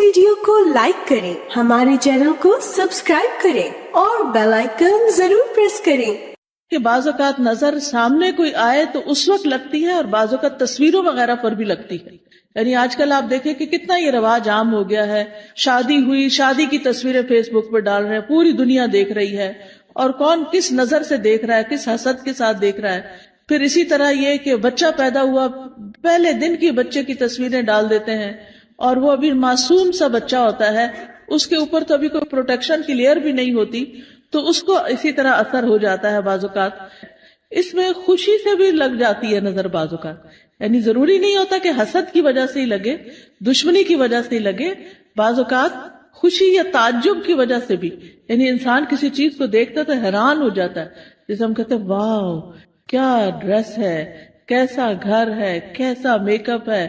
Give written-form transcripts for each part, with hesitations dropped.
Video کو like کریں، ہمارے چینل کو سبسکرائب کریں اور بیل آئیکن ضرور پریس کریں کہ بعض اوقات نظر سامنے کوئی آئے تو اس وقت لگتی ہے اور بعض اوقات تصویروں وغیرہ پر بھی لگتی ہے. یعنی آج کل آپ دیکھیں کہ کتنا یہ رواج عام ہو گیا ہے، شادی ہوئی، شادی کی تصویریں فیس بک پہ ڈال رہے ہیں، پوری دنیا دیکھ رہی ہے اور کون کس نظر سے دیکھ رہا ہے، کس حسد کے ساتھ دیکھ رہا ہے. پھر اسی طرح یہ کہ بچہ پیدا ہوا، پہلے دن کی بچے کی تصویریں ڈال دیتے ہیں اور وہ ابھی معصوم سا بچہ ہوتا ہے، اس کے اوپر تو ابھی کوئی پروٹیکشن کی لیئر بھی نہیں ہوتی، تو اس کو اسی طرح اثر ہو جاتا ہے. بعض اوقات اس میں خوشی سے بھی لگ جاتی ہے نظر، بعض اوقات یعنی ضروری نہیں ہوتا کہ حسد کی وجہ سے ہی لگے، دشمنی کی وجہ سے ہی لگے، بعض اوقات خوشی یا تعجب کی وجہ سے بھی. یعنی انسان کسی چیز کو دیکھتا تو حیران ہو جاتا ہے، جیسے ہم کہتے ہیں واو کیا ڈریس ہے، کیسا گھر ہے، کیسا میک اپ ہے،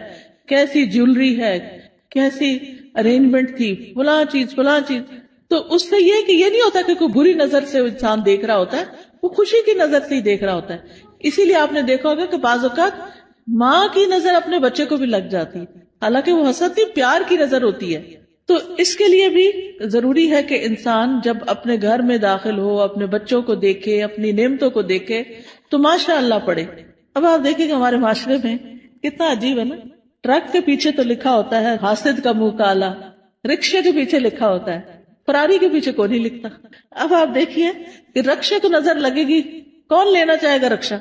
کیسی جیولری ہے، کیسی ارینجمنٹ تھی، فلاں چیز فلاں چیز. تو اس سے یہ کہ یہ نہیں ہوتا کہ کوئی بری نظر سے انسان دیکھ رہا ہوتا ہے، وہ خوشی کی نظر سے ہی دیکھ رہا ہوتا ہے. اسی لیے آپ نے دیکھا ہوگا کہ بعض اوقات ماں کی نظر اپنے بچے کو بھی لگ جاتی، حالانکہ وہ حسد نہیں، پیار کی نظر ہوتی ہے. تو اس کے لیے بھی ضروری ہے کہ انسان جب اپنے گھر میں داخل ہو، اپنے بچوں کو دیکھے، اپنی نعمتوں کو دیکھے تو ماشاء اللہ پڑھے. اب آپ دیکھیں کہ ہمارے معاشرے میں کتنا عجیب ہے نا، ٹرک کے پیچھے تو لکھا ہوتا ہے حاسد کا منہ کالا، رکشے کے پیچھے لکھا ہوتا ہے، فراری کے پیچھے کوئی نہیں لکھتا. اب آپ دیکھیے کہ رکشے کو نظر لگے گی، کون لینا چاہے گا رکشا؟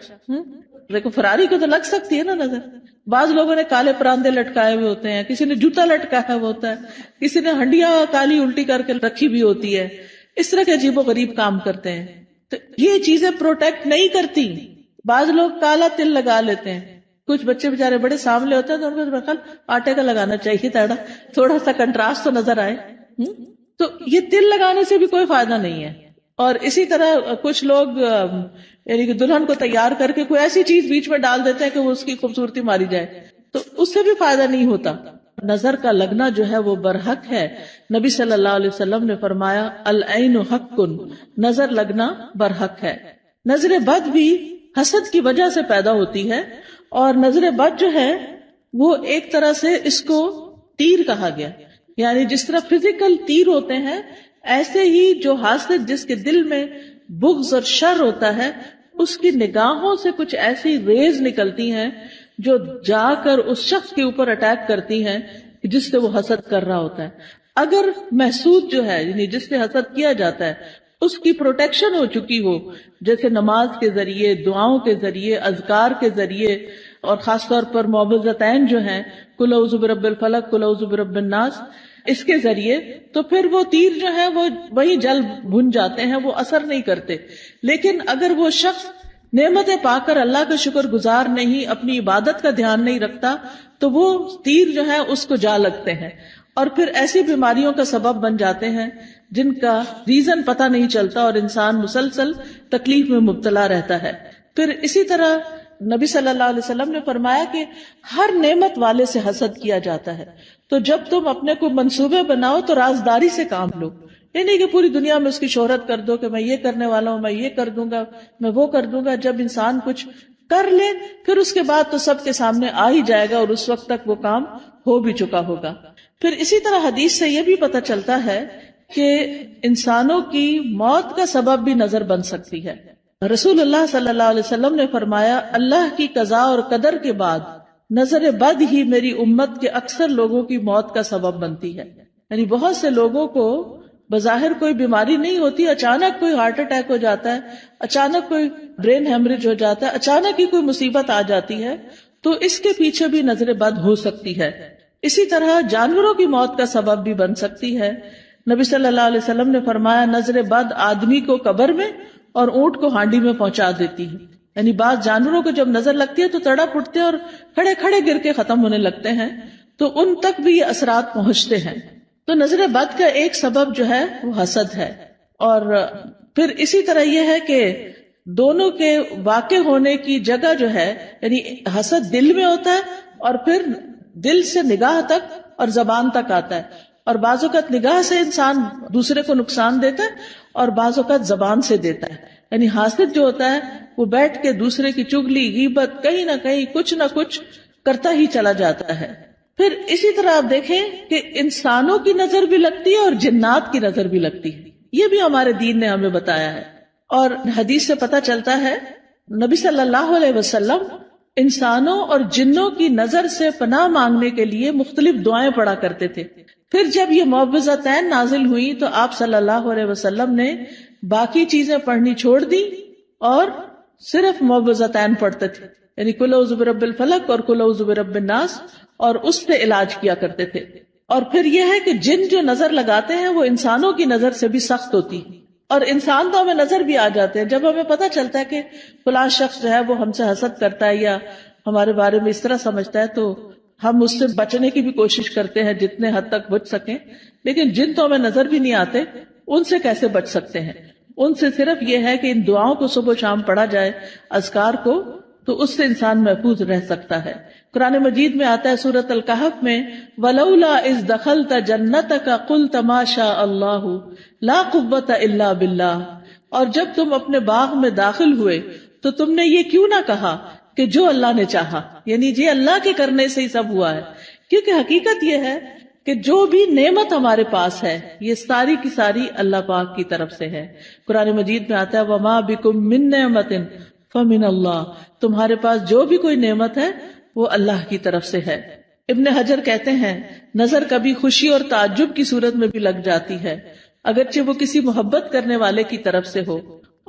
دیکھو فراری کو تو لگ سکتی ہے نا نظر. بعض لوگوں نے کالے پراندے لٹکائے ہوئے ہوتے ہیں، کسی نے جوتا لٹکایا ہوا ہوتا ہے، کسی نے ہنڈیاں کالی الٹی کر کے رکھی بھی ہوتی ہے. اس طرح کے عجیب و غریب کام کرتے ہیں. تو یہ چیزیں پروٹیکٹ نہیں کرتی. بعض لوگ کالا تل لگا لیتے ہیں، کچھ بچے بےچارے بڑے سامنے ہوتے ہیں تو ان کو خیال آٹے کا لگانا چاہیے تھوڑا سا کنٹراسٹ تو نظر آئے. تو یہ تل لگانے سے بھی کوئی فائدہ نہیں ہے. اور اسی طرح کچھ لوگ یعنی کہ دلہن کو تیار کر کے کوئی ایسی چیز بیچ میں ڈال دیتے ہیں کہ وہ اس کی خوبصورتی ماری جائے، تو اس سے بھی فائدہ نہیں ہوتا. نظر کا لگنا جو ہے وہ برحق ہے. نبی صلی اللہ علیہ وسلم نے فرمایا العین حق، نظر لگنا برحق ہے. نظر بد بھی حسد کی وجہ سے پیدا ہوتی ہے، اور نظر بد جو ہے وہ ایک طرح سے اس کو تیر کہا گیا. یعنی جس طرح فزیکل تیر ہوتے ہیں، ایسے ہی جو حاسد جس کے دل میں بغض اور شر ہوتا ہے، اس کی نگاہوں سے کچھ ایسی ریز نکلتی ہیں جو جا کر اس شخص کے اوپر اٹیک کرتی ہیں جس سے وہ حسد کر رہا ہوتا ہے. اگر محسود جو ہے یعنی جس سے حسد کیا جاتا ہے اس کی پروٹیکشن ہو چکی ہو، جیسے نماز کے ذریعے، دعاؤں کے ذریعے، اذکار کے ذریعے، اور خاص طور پر معوذتین جو ہیں قل اعوذ برب الفلق، قل اعوذ برب الناس، اس کے ذریعے، تو پھر وہ تیر جو ہے وہ وہی جل بھن جاتے ہیں، وہ اثر نہیں کرتے. لیکن اگر وہ شخص نعمتیں پا کر اللہ کا شکر گزار نہیں، اپنی عبادت کا دھیان نہیں رکھتا، تو وہ تیر جو ہے اس کو جا لگتے ہیں اور پھر ایسی بیماریوں کا سبب بن جاتے ہیں جن کا ریزن پتہ نہیں چلتا اور انسان مسلسل تکلیف میں مبتلا رہتا ہے. پھر اسی طرح نبی صلی اللہ علیہ وسلم نے فرمایا کہ ہر نعمت والے سے حسد کیا جاتا ہے. تو جب تم اپنے کو منصوبے بناؤ تو رازداری سے کام لو. یہ نہیں کہ پوری دنیا میں اس کی شہرت کر دو کہ میں یہ کرنے والا ہوں، میں یہ کر دوں گا، میں وہ کر دوں گا. جب انسان کچھ کر لے پھر اس کے بعد تو سب کے سامنے آ ہی جائے گا اور اس وقت تک وہ کام ہو بھی چکا ہوگا. پھر اسی طرح حدیث سے یہ بھی پتہ چلتا ہے کہ انسانوں کی موت کا سبب بھی نظر بن سکتی ہے. رسول اللہ صلی اللہ علیہ وسلم نے فرمایا اللہ کی قضاء اور قدر کے بعد نظر بد ہی میری امت کے اکثر لوگوں کی موت کا سبب بنتی ہے. یعنی بہت سے لوگوں کو بظاہر کوئی بیماری نہیں ہوتی، اچانک کوئی ہارٹ اٹیک ہو جاتا ہے، اچانک کوئی برین ہیمریج ہو جاتا ہے، اچانک ہی کوئی مصیبت آ جاتی ہے، تو اس کے پیچھے بھی نظر بد ہو سکتی ہے. اسی طرح جانوروں کی موت کا سبب بھی بن سکتی ہے. نبی صلی اللہ علیہ وسلم نے فرمایا نظر بد آدمی کو قبر میں اور اونٹ کو ہانڈی میں پہنچا دیتی ہے. یعنی بعض جانوروں کو جب نظر لگتی ہے تو تڑپ اٹھتے ہیں اور کھڑے کھڑے گر کے ختم ہونے لگتے ہیں، تو ان تک بھی یہ اثرات پہنچتے ہیں. تو نظر بد کا ایک سبب جو ہے وہ حسد ہے. اور پھر اسی طرح یہ ہے کہ دونوں کے واقع ہونے کی جگہ جو ہے، یعنی حسد دل میں ہوتا ہے اور پھر دل سے نگاہ تک اور زبان تک آتا ہے. اور بعض اوقات نگاہ سے انسان دوسرے کو نقصان دیتا ہے اور بعض اوقات زبان سے دیتا ہے. یعنی حاسد جو ہوتا ہے وہ بیٹھ کے دوسرے کی چگلی، غیبت، کہیں نہ کہیں کچھ نہ کچھ کرتا ہی چلا جاتا ہے. پھر اسی طرح آپ دیکھیں کہ انسانوں کی نظر بھی لگتی ہے اور جنات کی نظر بھی لگتی ہے، یہ بھی ہمارے دین نے ہمیں بتایا ہے. اور حدیث سے پتہ چلتا ہے نبی صلی اللہ علیہ وسلم انسانوں اور جنوں کی نظر سے پناہ مانگنے کے لیے مختلف دعائیں پڑھا کرتے تھے. پھر جب یہ معوذتین نازل ہوئی تو آپ صلی اللہ علیہ وسلم نے باقی چیزیں پڑھنی چھوڑ دی اور صرف معوذتین پڑھتے تھے، یعنی قل اعوذ برب الفلق اور قل اعوذ برب الناس، اور اس سے علاج کیا کرتے تھے. اور پھر یہ ہے کہ جن جو نظر لگاتے ہیں وہ انسانوں کی نظر سے بھی سخت ہوتی ہے، اور انسان تو ہمیں نظر بھی آ جاتے ہیں جب ہمیں پتہ چلتا ہے کہ فلاں شخص جو ہے وہ ہم سے حسد کرتا ہے یا ہمارے بارے میں اس طرح سمجھتا ہے، تو ہم اس سے بچنے کی بھی کوشش کرتے ہیں جتنے حد تک بچ سکیں. لیکن جن تو ہمیں نظر بھی نہیں آتے، ان سے کیسے بچ سکتے ہیں؟ ان سے صرف یہ ہے کہ ان دعاؤں کو صبح و شام پڑھا جائے، اذکار کو، تو اس سے انسان محفوظ رہ سکتا ہے. قرآن مجید میں آتا ہے سورۃ الکہف میں وَلَوْلَا إِذْ دَخَلْتَ جَنَّتَكَ قُلْتَ مَا شَاءَ اللَّهُ لَا قُوَّةَ إِلَّا بِاللَّهِ، اور جب تم اپنے باغ میں داخل ہوئے تو تم نے یہ کیوں نہ کہا کہ جو اللہ نے چاہا، یعنی یہ اللہ کے کرنے سے ہی سب ہوا ہے. کیونکہ حقیقت یہ ہے کہ جو بھی نعمت ہمارے پاس ہے یہ ساری کی ساری اللہ پاک کی طرف سے ہے. قرآن مجید میں آتا ہے وَمَا بِكُم مِّن نِّعْمَةٍ فَمِنَ اللَّهِ، تمہارے پاس جو بھی کوئی نعمت ہے وہ اللہ کی طرف سے ہے. ابن حجر کہتے ہیں نظر کبھی خوشی اور تعجب کی صورت میں بھی لگ جاتی ہے، اگرچہ وہ کسی محبت کرنے والے کی طرف سے ہو،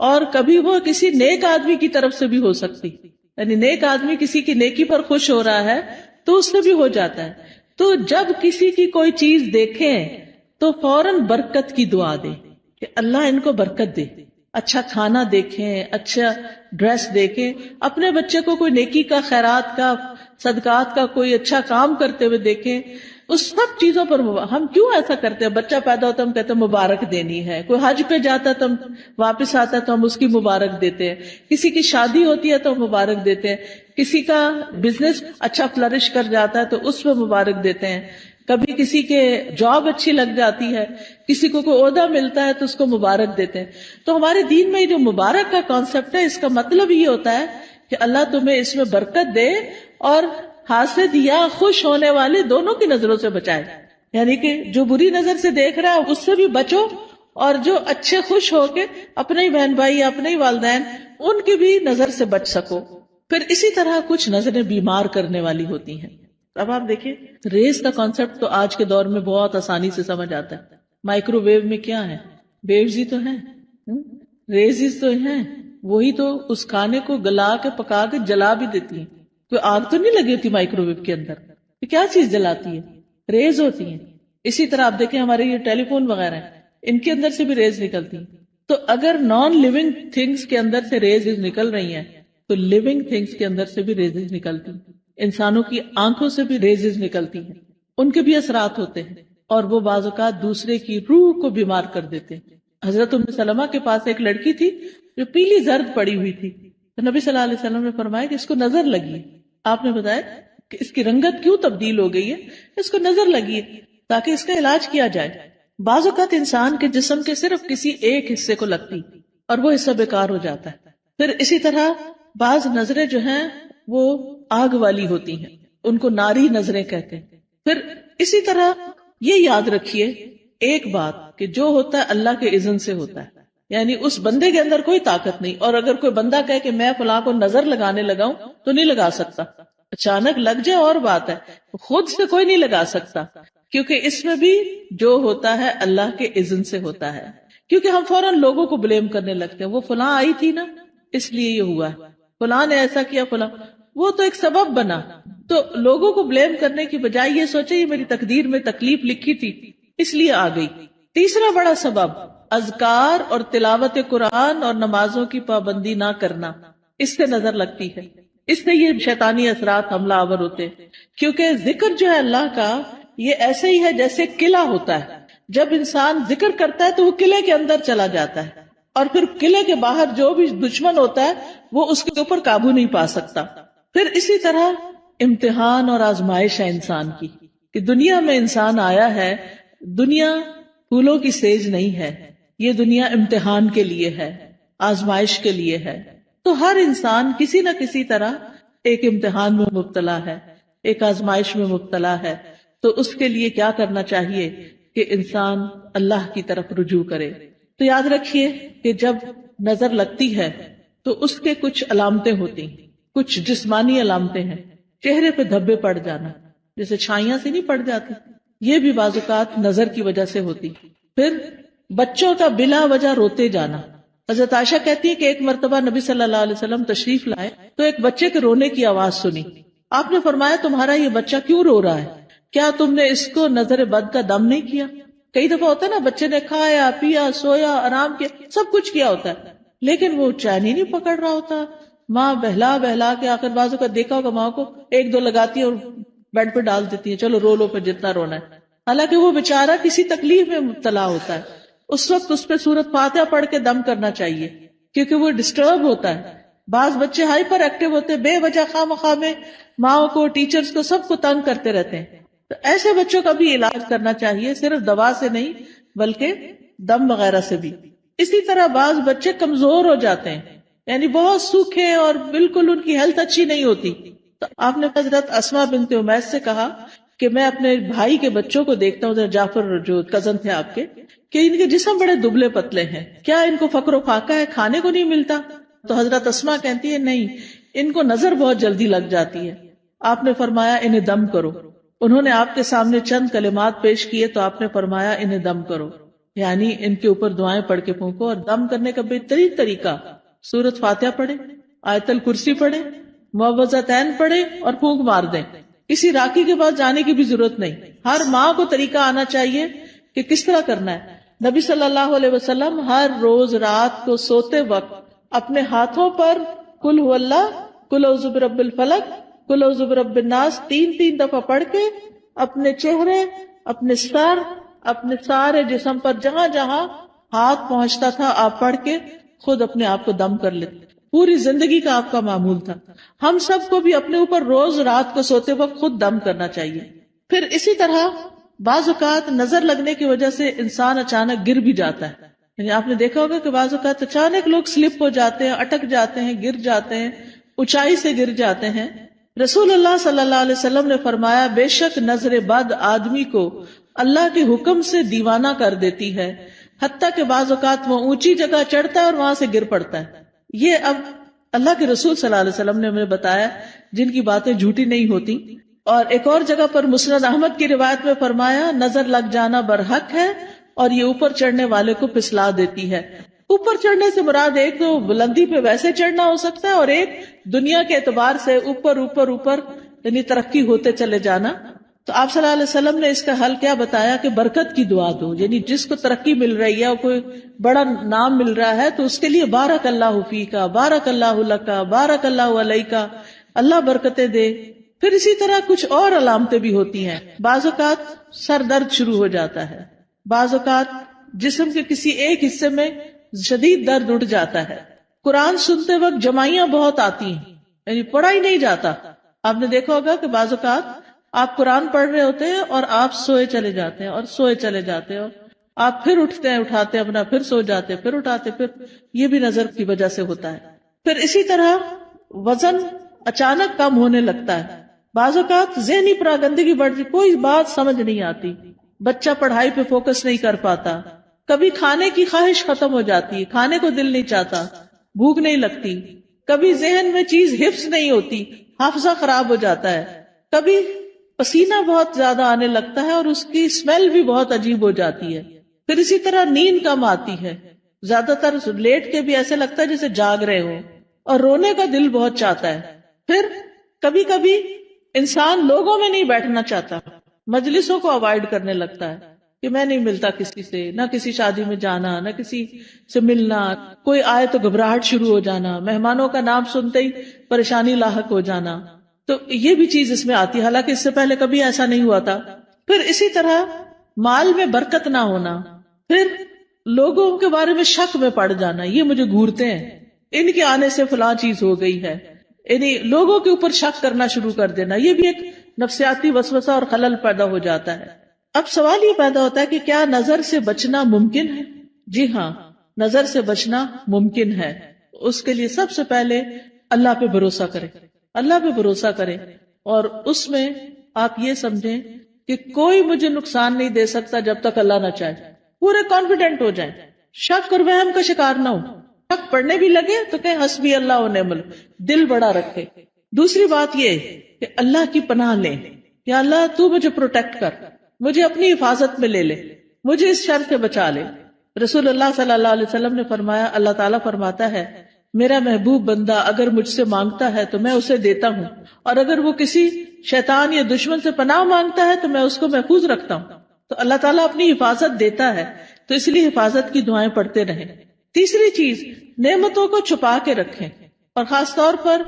اور کبھی وہ کسی نیک آدمی کی طرف سے بھی ہو سکتی، یعنی نیک آدمی کسی کی نیکی پر خوش ہو رہا ہے تو اس سے بھی ہو جاتا ہے. تو جب کسی کی کوئی چیز دیکھیں تو فوراً برکت کی دعا دیں کہ اللہ ان کو برکت دے. اچھا کھانا دیکھیں، اچھا ڈریس دیکھیں، اپنے بچے کو کوئی نیکی کا، خیرات کا، صدقات کا کوئی اچھا کام کرتے ہوئے دیکھیں. اس سب چیزوں پر ہم کیوں ایسا کرتے ہیں؟ بچہ پیدا ہوتا ہے ہم کہتے ہیں مبارک دینی ہے، کوئی حج پہ جاتا ہے تو ہم واپس آتا ہے تو ہم اس کی مبارک دیتے ہیں، کسی کی شادی ہوتی ہے تو ہم مبارک دیتے ہیں، کسی کا بزنس اچھا فلرش کر جاتا ہے تو اس پہ مبارک دیتے ہیں، کبھی کسی کے جاب اچھی لگ جاتی ہے، کسی کو کوئی عہدہ ملتا ہے تو اس کو مبارک دیتے ہیں. تو ہمارے دین میں جو مبارک کا کانسیپٹ ہے اس کا مطلب یہ ہوتا ہے کہ اللہ تمہیں اس میں برکت دے اور حاسد یا خوش ہونے والے دونوں کی نظروں سے بچائے. یعنی کہ جو بری نظر سے دیکھ رہا ہے اس سے بھی بچو، اور جو اچھے خوش ہو کے اپنے ہی بہن بھائی یا اپنے ہی والدین ان کی بھی نظر سے بچ سکو. پھر اسی طرح کچھ نظریں بیمار کرنے والی ہوتی ہیں. اب آپ دیکھیں ریز کا کانسیپٹ تو آج کے دور میں بہت آسانی سے سمجھ آتا ہے. مائکرو ویو میں کیا ہے؟ ویوز ہی تو ہیں، ریزز تو ہیں، وہی تو اس کھانے کو گلا کے پکا کے جلا بھی دیتی ہیں. کوئی آگ تو نہیں لگی ہوتی مائکرو ویو کے اندر، کیا چیز جلاتی ہے؟ ریز ہوتی ہیں. اسی طرح آپ دیکھیں ہمارے یہ ٹیلی فون وغیرہ ہیں، ان کے اندر سے بھی ریز نکلتی ہیں. تو اگر نان لیونگ تھنگس کے اندر سے ریز نکل رہی ہیں تو لیونگ تھنگس کے اندر سے بھی ریزز نکلتی ہیں. انسانوں کی آنکھوں سے بھی ریزز نکلتی ہیں، ان کے بھی اثرات ہوتے ہیں، اور وہ بعض اوقات دوسرے کی روح کو بیمار کر دیتے ہیں. حضرت ام سلمہ کے پاس ایک لڑکی تھی جو پیلی زرد پڑی ہوئی تھی، تو نبی صلی اللہ علیہ وسلم نے فرمایا کہ اس کو نظر لگی ہے. آپ نے بتایا کہ اس کی رنگت کیوں تبدیل ہو گئی ہے؟ اس کو نظر لگی ہے تاکہ اس کا علاج کیا جائے. بعض اوقات انسان کے جسم کے صرف کسی ایک حصے کو لگتی اور وہ حصہ بیکار ہو جاتا ہے. پھر اسی طرح بعض نظریں جو ہیں وہ آگ والی ہوتی ہیں، ان کو ناری نظریں کہتے ہیں. پھر اسی طرح یہ یاد رکھیے ایک بات کہ جو ہوتا ہے اللہ کے اذن سے ہوتا ہے، یعنی اس بندے کے اندر کوئی طاقت نہیں. اور اگر کوئی بندہ کہے کہ میں فلاں کو نظر لگانے لگاؤں تو نہیں لگا سکتا. اچانک لگ جائے اور بات ہے، خود سے کوئی نہیں لگا سکتا، کیونکہ اس میں بھی جو ہوتا ہے اللہ کے اذن سے ہوتا ہے. کیونکہ ہم فوراً لوگوں کو بلیم کرنے لگتے ہیں، وہ فلاں آئی تھی نا اس لیے یہ ہوا ہے، فلاں نے ایسا کیا، فلاں وہ تو ایک سبب بنا. تو لوگوں کو بلیم کرنے کی بجائے یہ سوچے یہ میری تقدیر میں تکلیف لکھی تھی اس لیے آ گئی. تیسرا بڑا سبب اذکار اور تلاوت قرآن اور نمازوں کی پابندی نہ کرنا، اس سے نظر لگتی ہے، اس سے یہ شیطانی اثرات حملہ آور ہوتے ہیں. کیونکہ ذکر جو ہے اللہ کا یہ ایسے ہی ہے جیسے قلعہ ہوتا ہے. جب انسان ذکر کرتا ہے تو وہ قلعے کے اندر چلا جاتا ہے، اور پھر قلعے کے باہر جو بھی دشمن ہوتا ہے وہ اس کے اوپر قابو نہیں پا سکتا. پھر اسی طرح امتحان اور آزمائش ہے انسان کی، کہ دنیا میں انسان آیا ہے، دنیا پھولوں کی سیج نہیں ہے، یہ دنیا امتحان کے لیے ہے، آزمائش کے لیے ہے. تو ہر انسان کسی نہ کسی طرح ایک امتحان میں مبتلا ہے، ایک آزمائش میں مبتلا ہے، تو اس کے لیے کیا کرنا چاہیے کہ انسان اللہ کی طرف رجوع کرے۔ تو یاد رکھیے کہ جب نظر لگتی ہے تو اس کے کچھ علامتیں ہوتی ہیں، کچھ جسمانی علامتیں ہیں۔ چہرے پہ دھبے پڑ جانا، جیسے چھائیاں سے نہیں پڑ جاتی، یہ بھی بعض اوقات نظر کی وجہ سے ہوتی۔ پھر بچوں کا بلا وجہ روتے جانا۔ حضرت عائشہ کہتی ہے کہ ایک مرتبہ نبی صلی اللہ علیہ وسلم تشریف لائے تو ایک بچے کے رونے کی آواز سنی۔ آپ نے فرمایا تمہارا یہ بچہ کیوں رو رہا ہے؟ کیا تم نے اس کو نظر بد کا دم نہیں کیا؟ کئی دفعہ ہوتا ہے نا، بچے نے کھایا پیا سویا آرام کیا سب کچھ کیا ہوتا ہے لیکن وہ چین ہی نہیں پکڑ رہا ہوتا، ماں بہلا بہلا کے آخر بازو کا دیکھا ہوگا ماں کو ایک دو لگاتی ہے اور بیڈ پہ ڈال دیتی ہے، چلو رو لو پھر جتنا رونا ہے، حالانکہ وہ بیچارہ کسی تکلیف میں مبتلا ہوتا ہے۔ اس وقت اس پہ سورت فاتحہ پڑھ کے دم کرنا چاہیے کیونکہ وہ ڈسٹرب ہوتا ہے۔ بعض بچے ہائپر ایکٹیو ہوتے ہیں، بے وجہ خواہ مخواہ میں ماں کو ٹیچرز کو سب کو تنگ کرتے رہتے ہیں، تو ایسے بچوں کا بھی علاج کرنا چاہیے، صرف دوا سے نہیں بلکہ دم وغیرہ سے بھی۔ اسی طرح بعض بچے کمزور ہو جاتے ہیں، یعنی بہت سوکھے اور بالکل ان کی ہیلتھ اچھی نہیں ہوتی، تو آپ نے حضرت اسماء بنت امیس سے کہا کہ میں اپنے بھائی کے بچوں کو دیکھتا ہوں، جعفر جو کزن تھے آپ کے، کہ ان کے جسم بڑے دبلے پتلے ہیں، کیا ان کو فقر و فاقہ ہے، کھانے کو نہیں ملتا؟ تو حضرت اسماء کہتی ہے نہیں، ان کو نظر بہت جلدی لگ جاتی ہے۔ آپ نے فرمایا انہیں دم کرو۔ انہوں نے آپ کے سامنے چند کلمات پیش کیے تو آپ نے فرمایا انہیں دم کرو، یعنی ان کے اوپر دعائیں پڑھ کے پھونکو، اور دم کرنے کا بہترین طریقہ سورت فاتحہ پڑھے، آیت الکرسی پڑھے، معوذتین پڑھے اور پھونک مار دیں۔ کسی راکی کے پاس جانے کی بھی ضرورت نہیں، ہر ماں کو طریقہ آنا چاہیے کہ کس طرح کرنا ہے۔ نبی صلی اللہ علیہ وسلم ہر روز رات کو سوتے وقت اپنے ہاتھوں پر قل هو اللہ، قل اعوذ برب الفلق، قل اعوذ برب الناس 3 دفعہ پڑھ کے اپنے چہرے، اپنے سر، اپنے سارے جسم پر جہاں جہاں ہاتھ پہنچتا تھا آپ پڑھ کے خود اپنے آپ کو دم کر لیتے۔ پوری زندگی کا آپ کا معمول تھا۔ ہم سب کو بھی اپنے اوپر روز رات کو سوتے وقت خود دم کرنا چاہیے۔ پھر اسی طرح بعض اوقات نظر لگنے کی وجہ سے انسان اچانک گر بھی جاتا ہے، یعنی آپ نے دیکھا ہوگا کہ بعض اوقات اچانک لوگ سلپ ہو جاتے ہیں، اٹک جاتے ہیں، گر جاتے ہیں، اونچائی سے گر جاتے ہیں۔ رسول اللہ صلی اللہ علیہ وسلم نے فرمایا بے شک نظر بد آدمی کو اللہ کے حکم سے دیوانہ کر دیتی ہے، حتیٰ کہ بعض اوقات وہ اونچی جگہ چڑھتا ہے اور وہاں سے گر پڑتا ہے۔ یہ اب اللہ کے رسول صلی اللہ علیہ وسلم نے ہمیں بتایا جن کی باتیں جھوٹی نہیں ہوتی۔ اور ایک اور جگہ پر مسند احمد کی روایت میں فرمایا نظر لگ جانا برحق ہے اور یہ اوپر چڑھنے والے کو پھسلا دیتی ہے۔ اوپر چڑھنے سے مراد ایک تو بلندی پہ ویسے چڑھنا ہو سکتا ہے، اور ایک دنیا کے اعتبار سے اوپر اوپر اوپر یعنی ترقی ہوتے چلے جانا۔ تو آپ صلی اللہ علیہ وسلم نے اس کا حل کیا بتایا کہ برکت کی دعا دو، یعنی جس کو ترقی مل رہی ہے اور کوئی بڑا نام مل رہا ہے تو اس کے لیے بارک اللہ فیکا، بارک اللہ لکا، بارک اللہ علیکا، اللہ برکتیں دے۔ پھر اسی طرح کچھ اور علامتیں بھی ہوتی ہیں، بعض اوقات سر درد شروع ہو جاتا ہے، بعض اوقات جسم کے کسی ایک حصے میں شدید درد اٹھ جاتا ہے، قرآن سنتے وقت جمائیاں بہت آتی ہیں، یعنی پڑھا ہی نہیں جاتا۔ آپ نے دیکھا ہوگا کہ بعض اوقات آپ قرآن پڑھ رہے ہوتے ہیں اور آپ سوئے چلے جاتے ہیں اور سوئے چلے جاتے ہیں، اور آپ پھر اٹھتے ہیں، اٹھاتے اپنا، پھر سو جاتے، پھر اٹھاتے، پھر یہ بھی نظر کی وجہ سے ہوتا ہے۔ پھر اسی طرح وزن اچانک کم ہونے لگتا ہے، بعض اوقات ذہنی پراگندگی بڑھتی، کوئی بات سمجھ نہیں آتی، بچہ پڑھائی پہ فوکس نہیں کر پاتا، کبھی کھانے کی خواہش ختم ہو جاتی ہے، کھانے کو دل نہیں چاہتا، بھوک نہیں لگتی، کبھی ذہن میں چیز حفظ نہیں ہوتی، حافظہ خراب ہو جاتا ہے، کبھی پسینہ بہت زیادہ آنے لگتا ہے اور اس کی اسمیل بھی بہت عجیب ہو جاتی ہے۔ پھر اسی طرح نیند کم آتی ہے، زیادہ تر لیٹ کے بھی ایسے لگتا ہے جیسے جاگ رہے ہو، اور رونے کا دل بہت چاہتا ہے۔ پھر کبھی کبھی انسان لوگوں میں نہیں بیٹھنا چاہتا، مجلسوں کو اوائڈ کرنے لگتا ہے کہ میں نہیں ملتا کسی سے، نہ کسی شادی میں جانا، نہ کسی سے ملنا، کوئی آئے تو گھبراہٹ شروع ہو جانا، مہمانوں کا نام سنتے ہی پریشانی لاحق ہو جانا، تو یہ بھی چیز اس میں آتی ہے، حالانکہ اس سے پہلے کبھی ایسا نہیں ہوا تھا۔ پھر اسی طرح مال میں برکت نہ ہونا، پھر لوگوں کے بارے میں شک میں پڑ جانا، یہ مجھے گھورتے ہیں، ان کے آنے سے فلاں چیز ہو گئی ہے، یعنی لوگوں کے اوپر شک کرنا شروع کر دینا، یہ بھی ایک نفسیاتی وسوسہ اور خلل پیدا ہو جاتا ہے۔ اب سوال یہ پیدا ہوتا ہے کہ کیا نظر سے بچنا ممکن ہے؟ جی ہاں، نظر سے بچنا ممکن ہے۔ اس کے لیے سب سے پہلے اللہ پہ بھروسہ کرے، اللہ پہ بھروسہ کرے اور اس میں آپ یہ سمجھیں کہ کوئی مجھے نقصان نہیں دے سکتا جب تک اللہ نہ چاہے. پورے کانفیڈنٹ ہو جائیں, شک اور وہم کا شکار نہ ہو. شک پڑھنے بھی لگے تو کہیں حسبی اللہ و نعم الوکیل, دل بڑا رکھے. دوسری بات یہ کہ اللہ کی پناہ لیں, یا اللہ تو مجھے پروٹیکٹ کر, مجھے اپنی حفاظت میں لے لے, مجھے اس شر سے بچا لے. رسول اللہ صلی اللہ علیہ وسلم نے فرمایا, اللہ تعالیٰ فرماتا ہے میرا محبوب بندہ اگر مجھ سے مانگتا ہے تو میں اسے دیتا ہوں, اور اگر وہ کسی شیطان یا دشمن سے پناہ مانگتا ہے تو میں اس کو محفوظ رکھتا ہوں. تو اللہ تعالیٰ اپنی حفاظت دیتا ہے, تو اس لیے حفاظت کی دعائیں پڑھتے رہیں. تیسری چیز, نعمتوں کو چھپا کے رکھیں, اور خاص طور پر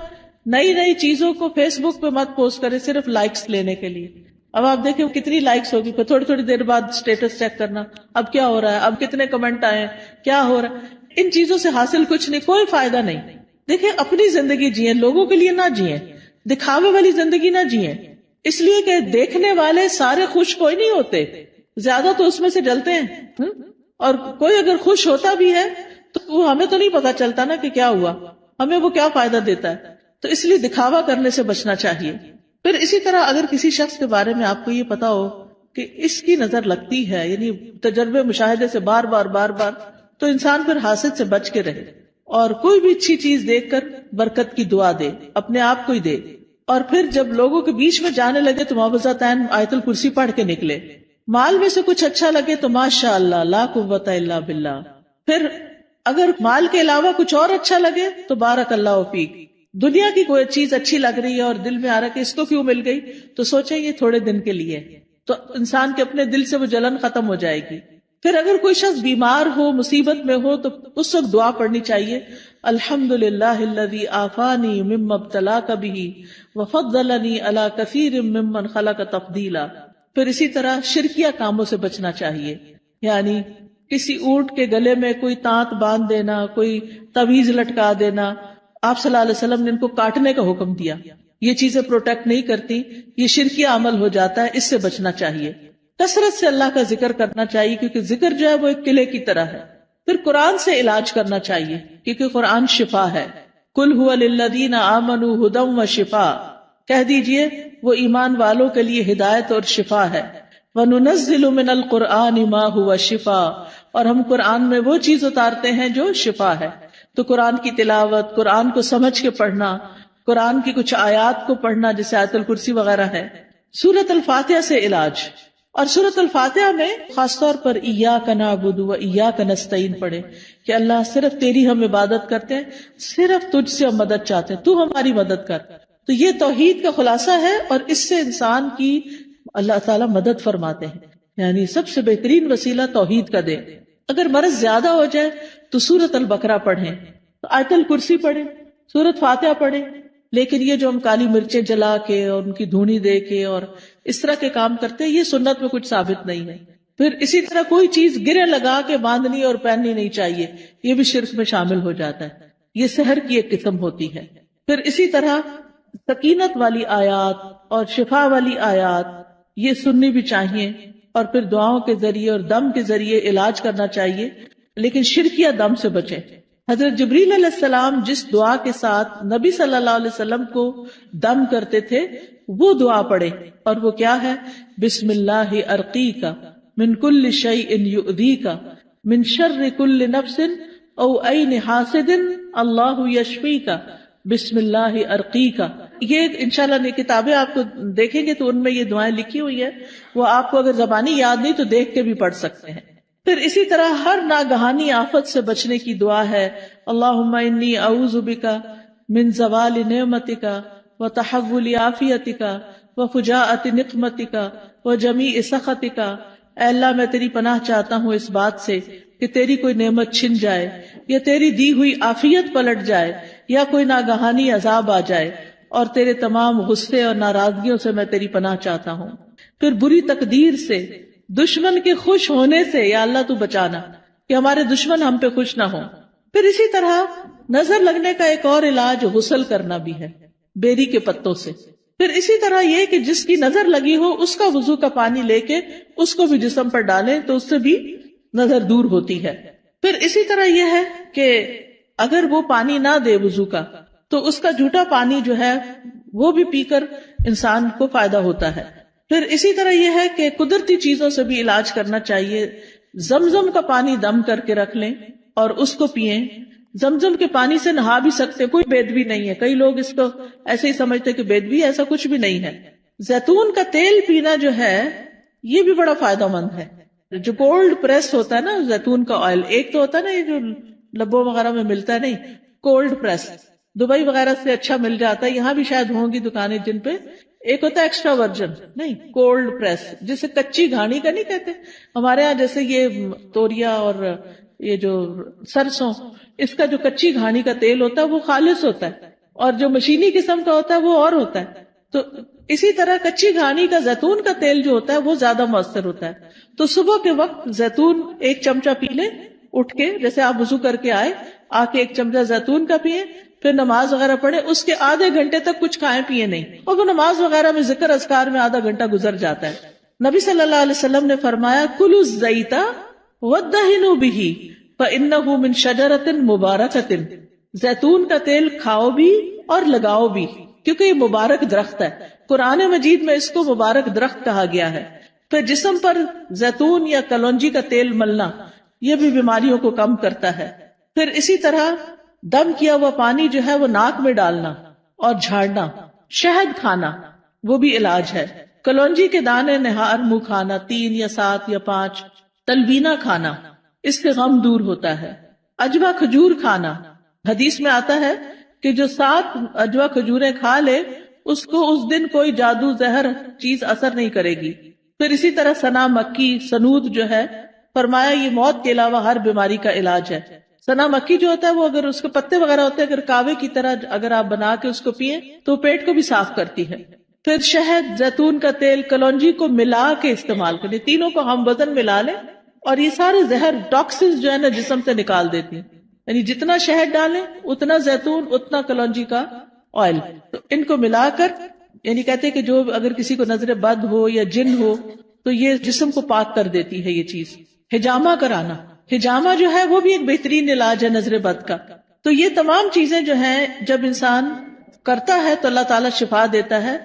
نئی نئی چیزوں کو فیس بک پہ مت پوسٹ کریں صرف لائکس لینے کے لیے. اب آپ دیکھیں کتنی لائکس ہوگی, پھر تھوڑی تھوڑی دیر بعد اسٹیٹس چیک کرنا, اب کیا ہو رہا ہے, اب کتنے کمنٹ آئے, کیا ہو رہا ہے. ان چیزوں سے حاصل کچھ نہیں, کوئی فائدہ نہیں. دیکھیں اپنی زندگی جئیں, لوگوں کے لیے نہ جئیں, دکھاوے والی زندگی نہ جئیں. اس لیے کہ دیکھنے والے سارے خوش کوئی نہیں ہوتے, زیادہ تو اس میں سے جلتے ہیں, اور کوئی اگر خوش ہوتا بھی ہے تو وہ ہمیں تو نہیں پتا چلتا نا کہ کیا ہوا, ہمیں وہ کیا فائدہ دیتا ہے. تو اس لیے دکھاوا کرنے سے بچنا چاہیے. پھر اسی طرح اگر کسی شخص کے بارے میں آپ کو یہ پتا ہو کہ اس کی نظر لگتی ہے, یعنی تجربے مشاہدے سے بار بار, تو انسان پھر حاسد سے بچ کے رہے, اور کوئی بھی اچھی چیز دیکھ کر برکت کی دعا دے, اپنے آپ کو ہی دے. اور پھر جب لوگوں کے بیچ میں جانے لگے تو معوذتین آیت الکرسی پڑھ کے نکلے. مال میں سے کچھ اچھا لگے تو ماشاء اللہ لا قوت الا باللہ. پھر اگر مال کے علاوہ کچھ اور اچھا لگے تو بارک اللہ فیک. دنیا کی کوئی چیز اچھی لگ رہی ہے اور دل میں آ رہا ہے کہ اس کو کیوں مل گئی, تو سوچیں یہ تھوڑے دن کے لیے, تو انسان کے اپنے دل سے وہ جلن ختم ہو جائے گی. پھر اگر کوئی شخص بیمار ہو, مصیبت میں ہو, تو اس وقت دعا پڑھنی چاہیے, الحمدللہ الذی عافانی مما ابتلاک بہ وفضلنی علی کثیر ممن خلق تفضیلا. پھر اسی طرح شرکیہ کاموں سے بچنا چاہیے, یعنی کسی اونٹ کے گلے میں کوئی تانت باندھ دینا, کوئی تعویذ لٹکا دینا. آپ صلی اللہ علیہ وسلم نے ان کو کاٹنے کا حکم دیا. یہ چیزیں پروٹیکٹ نہیں کرتی, یہ شرکیہ عمل ہو جاتا ہے, اس سے بچنا چاہیے. کثرت سے اللہ کا ذکر کرنا چاہیے, کیونکہ ذکر جو ہے وہ ایک قلعے کی طرح ہے. پھر قرآن سے علاج کرنا چاہیے, کیونکہ قرآن شفا ہے. قل هو للذین آمنوا ھدی وشفاء, کہہ دیجئے وہ ایمان والوں کے لیے ہدایت اور شفا ہے. وَنُنَزِّلُ مِنَ الْقُرْآنِ مَا هُوَ شِفَاء, اور ہم قرآن میں وہ چیز اتارتے ہیں جو شفا ہے. تو قرآن کی تلاوت, قرآن کو سمجھ کے پڑھنا, قرآن کی کچھ آیات کو پڑھنا جیسے آیت الکرسی وغیرہ ہے. سورۃ الفاتحہ سے علاج, اور سورۃ الفاتحہ میں خاص طور پر ایاک نعبد و ایاک نستعین پڑھے کہ اللہ صرف تیری ہم عبادت کرتے ہیں, صرف تجھ سے ہم مدد چاہتے ہیں, تو ہماری مدد کر. تو یہ توحید کا خلاصہ ہے, اور اس سے انسان کی اللہ تعالیٰ مدد فرماتے ہیں. یعنی سب سے بہترین وسیلہ توحید کا دے. اگر مرض زیادہ ہو جائے تو سورۃ البقرہ پڑھیں, آیت الکرسی پڑھیں, سورۃ فاتحہ پڑھیں. لیکن یہ جو ہم کالی مرچیں جلا کے اور ان کی دھونی دے کے اور اس طرح کے کام کرتے ہیں, یہ سنت میں کچھ ثابت نہیں ہے. پھر اسی طرح کوئی چیز گرے لگا کے باندھنی اور پہننی نہیں چاہیے, یہ بھی شرک میں شامل ہو جاتا ہے. یہ سحر کی ایک قسم ہوتی ہے. پھر اسی طرح سکینت والی آیات اور شفا والی آیات یہ سننی بھی چاہیے, اور پھر دعاؤں کے ذریعے اور دم کے ذریعے علاج کرنا چاہیے, لیکن شرکیہ دم سے بچیں. حضرت جبریل علیہ السلام جس دعا کے ساتھ نبی صلی اللہ علیہ وسلم کو دم کرتے تھے وہ دعا پڑھے, اور وہ کیا ہے؟ بسم اللہ ارقیک من کل شیء یؤذیک من شر کل نفس او عین حاسد اللہ یشفیک بسم اللہ ارقیک. یہ انشاءاللہ یہ کتابیں آپ کو دیکھیں گے تو ان میں یہ دعائیں لکھی ہوئی ہیں, وہ آپ کو اگر زبانی یاد نہیں تو دیکھ کے بھی پڑھ سکتے ہیں. پھر اسی طرح ہر ناگہانی آفت سے بچنے کی دعا ہے, اللہم انی اعوذ بک من زوال نعمتک وتحول عافیتک وفجاءۃ نقمتک وجمیع سخطک. اے اللہ میں تیری پناہ چاہتا ہوں اس بات سے کہ تیری کوئی نعمت چھن جائے, یا تیری دی ہوئی عافیت پلٹ جائے, یا کوئی ناگہانی عذاب آ جائے, اور تیرے تمام غصے اور ناراضگیوں سے میں تیری پناہ چاہتا ہوں. پھر بری تقدیر سے, دشمن کے خوش ہونے سے یا اللہ تو بچانا کہ ہمارے دشمن ہم پہ خوش نہ ہوں. پھر اسی طرح نظر لگنے کا ایک اور علاج غسل کرنا بھی ہے بیری کے پتوں سے. پھر اسی طرح یہ کہ جس کی نظر لگی ہو اس کا وضو کا پانی لے کے اس کو بھی جسم پر ڈالیں تو اس سے بھی نظر دور ہوتی ہے. پھر اسی طرح یہ ہے کہ اگر وہ پانی نہ دے وضو کا تو اس کا جھوٹا پانی جو ہے وہ بھی پی کر انسان کو فائدہ ہوتا ہے. پھر اسی طرح یہ ہے کہ قدرتی چیزوں سے بھی علاج کرنا چاہیے. زمزم کا پانی دم کر کے رکھ لیں اور اس کو پئیں. زمزم کے پانی سے نہا بھی سکتے, کوئی بےدبی نہیں ہے. کئی لوگ اس کو ایسے ہی سمجھتے کہ بےدبی, ایسا کچھ بھی نہیں ہے. زیتون کا تیل پینا جو ہے یہ بھی بڑا فائدہ مند ہے. جو کولڈ پریس ہوتا ہے نا زیتون کا آئل, ایک تو ہوتا ہے نا یہ جو لبوں وغیرہ میں ملتا ہے, نہیں, کولڈ پریس دبئی وغیرہ سے اچھا مل جاتا ہے, یہاں بھی شاید ہوں گی دکانیں جن پہ. ایک ہوتا ہے ایکسٹرا ورجن, نہیں, کولڈ پریس, جسے کچی گھاڑی کا نہیں کہتے ہمارے ہاں, جیسے یہ توریا اور یہ جو سرسوں, اس کا جو کچی گھاڑی کا تیل ہوتا ہے وہ خالص ہوتا ہے, اور جو مشینی قسم کا ہوتا ہے وہ اور ہوتا ہے. تو اسی طرح کچی گھاڑی کا زیتون کا تیل جو ہوتا ہے وہ زیادہ مؤثر ہوتا ہے. تو صبح کے وقت زیتون ایک چمچہ پی لیں اٹھ کے, جیسے آپ وضو کر کے آئے, آ کے ایک چمچہ زیتون کا پیئیں, پھر نماز وغیرہ پڑھیں. اس کے آدھے گھنٹے تک کچھ کھائیں پیئے نہیں, اور وہ نماز وغیرہ میں ذکر اذکار میں آدھا گھنٹہ گزر جاتا ہے. نبی صلی اللہ علیہ وسلم نے فرمایا کلوا الزیت وادہنوا بہ فانہ من شجرۃ مبارکۃ, زیتون کا تیل کھاؤ بھی اور لگاؤ بھی, کیونکہ یہ مبارک درخت ہے. قرآن مجید میں اس کو مبارک درخت کہا گیا ہے. پھر جسم پر زیتون یا کلونجی کا تیل ملنا یہ بھی بیماریوں کو کم کرتا ہے. پھر اسی طرح دم کیا ہوا پانی جو ہے وہ ناک میں ڈالنا اور جھاڑنا. شہد کھانا وہ بھی علاج ہے. کلونجی کے دانے نہار منہ کھانا 3 یا 7 یا 5. تلبینہ کھانا, اس سے غم دور ہوتا ہے. اجوا کھجور کھانا, حدیث میں آتا ہے کہ جو 7 اجوا کھجوریں کھا لے اس کو اس دن کوئی جادو زہر چیز اثر نہیں کرے گی. پھر اسی طرح سنا مکی, سنود جو ہے, فرمایا یہ موت کے علاوہ ہر بیماری کا علاج ہے. سنا مکی جو ہوتا ہے وہ اگر اس کے پتے وغیرہ ہوتے ہیں, اگر کاوے کی طرح اگر آپ بنا کے اس کو پیئیں تو پیٹ کو بھی صاف کرتی ہے. پھر شہد, زیتون کا تیل, کلونجی کو ملا کے استعمال کریں, تینوں کو ہم وزن ملا لیں, اور یہ سارے زہر ٹاکسنز جو ہے نا جسم سے نکال دیتی ہیں. یعنی جتنا شہد ڈالیں اتنا زیتون اتنا کلونجی کا آئل, تو ان کو ملا کر, یعنی کہتے ہیں کہ جو اگر کسی کو نظر بد ہو یا جن ہو تو یہ جسم کو پاک کر دیتی ہے یہ چیز. حجامہ کرانا, حجامہ جو ہے وہ بھی ایک بہترین علاج ہے نظر بد کا. تو یہ تمام چیزیں جو ہیں جب انسان کرتا ہے تو اللہ تعالیٰ شفا دیتا ہے.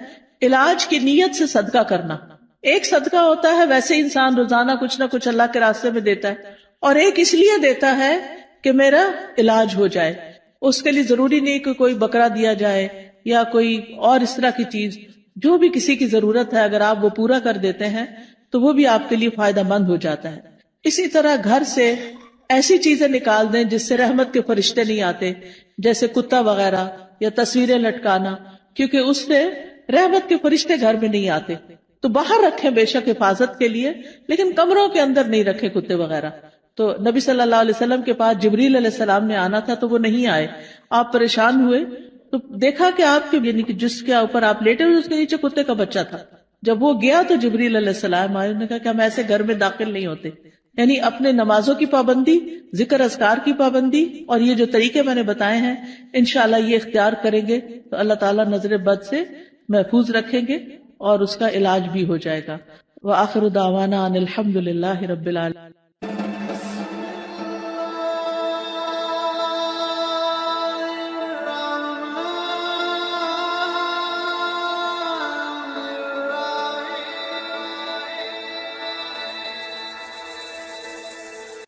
علاج کی نیت سے صدقہ کرنا, ایک صدقہ ہوتا ہے ویسے انسان روزانہ کچھ نہ کچھ اللہ کے راستے میں دیتا ہے, اور ایک اس لیے دیتا ہے کہ میرا علاج ہو جائے. اس کے لیے ضروری نہیں کہ کوئی بکرا دیا جائے یا کوئی اور اس طرح کی چیز, جو بھی کسی کی ضرورت ہے اگر آپ وہ پورا کر دیتے ہیں تو وہ بھی آپ کے لیے فائدہ مند ہو جاتا ہے. اسی طرح گھر سے ایسی چیزیں نکال دیں جس سے رحمت کے فرشتے نہیں آتے, جیسے کتا وغیرہ یا تصویریں لٹکانا, کیونکہ اس سے رحمت کے فرشتے گھر میں نہیں آتے. تو باہر رکھیں بے شک حفاظت کے لیے, لیکن کمروں کے اندر نہیں رکھیں کتے وغیرہ. تو نبی صلی اللہ علیہ وسلم کے پاس جبریل علیہ السلام نے آنا تھا تو وہ نہیں آئے. آپ پریشان ہوئے تو دیکھا کہ آپ کے یعنی کہ جس کے اوپر آپ لیٹے ہوئے اس کے نیچے کتے کا بچہ تھا. جب وہ گیا تو جبریل علیہ السلام آئے, انہوں نے کہا کہ ہم ایسے گھر میں داخل نہیں ہوتے. یعنی اپنے نمازوں کی پابندی, ذکر اذکار کی پابندی, اور یہ جو طریقے میں نے بتائے ہیں انشاءاللہ یہ اختیار کریں گے تو اللہ تعالیٰ نظر بد سے محفوظ رکھیں گے اور اس کا علاج بھی ہو جائے گا. وآخر دعوانا ان الحمد للہ رب العالمین.